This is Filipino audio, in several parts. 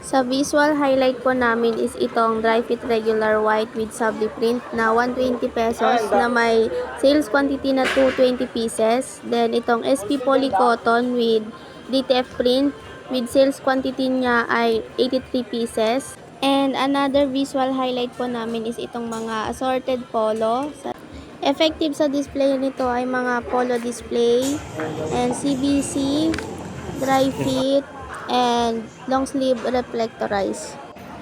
Sa visual highlight po namin is itong dry fit regular white with subli print na 120 pesos na may sales quantity na 220 pieces. Then itong SP Poly Cotton with DTF print with sales quantity niya ay 83 pieces. And another visual highlight po namin is itong mga assorted polo. Effective sa display nito ay mga polo display and CBC, dry fit, and long sleeve reflectorized.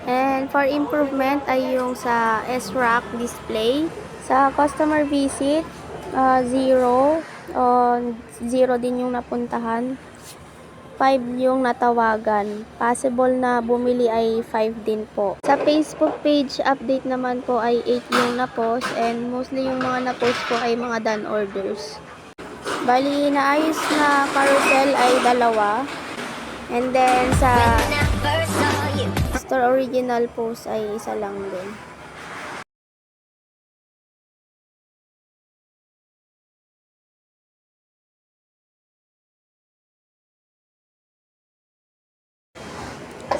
And for improvement ay yung sa S-Rack display. Sa customer visit, 0. Zero din yung napuntahan. 5 yung natawagan. Possible na bumili ay 5 din po. Sa Facebook page update naman po ay 8 yung na-post and mostly yung mga na-post po ay mga done orders. Bali, naayos na carousel ay 2. And then sa store original post ay 1 lang din.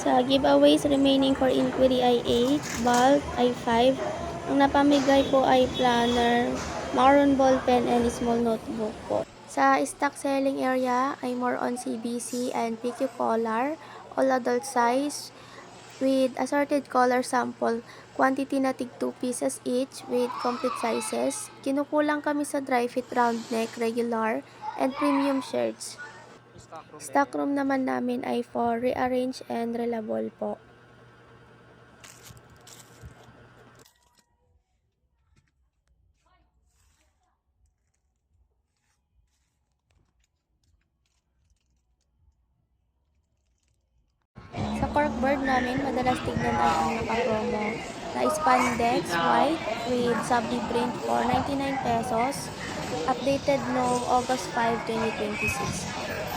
Sa giveaways remaining for inquiry ay 8, bulk ay 5. Ang napamigay po ay planner, maroon ball pen, and small notebook po. Sa stock selling area ay more on CBC and PQ collar, all adult size, with assorted color sample, quantity na tig 2 pieces each with complete sizes. Kinukulang kami sa dry fit round neck, regular, and premium shirts. Stock room naman namin ay for rearrange and relabel po. Sa corkboard namin, madalas tignan ay ang nakapromo na spandex white with subli print for 99 pesos. Updated noong August 5, 2026.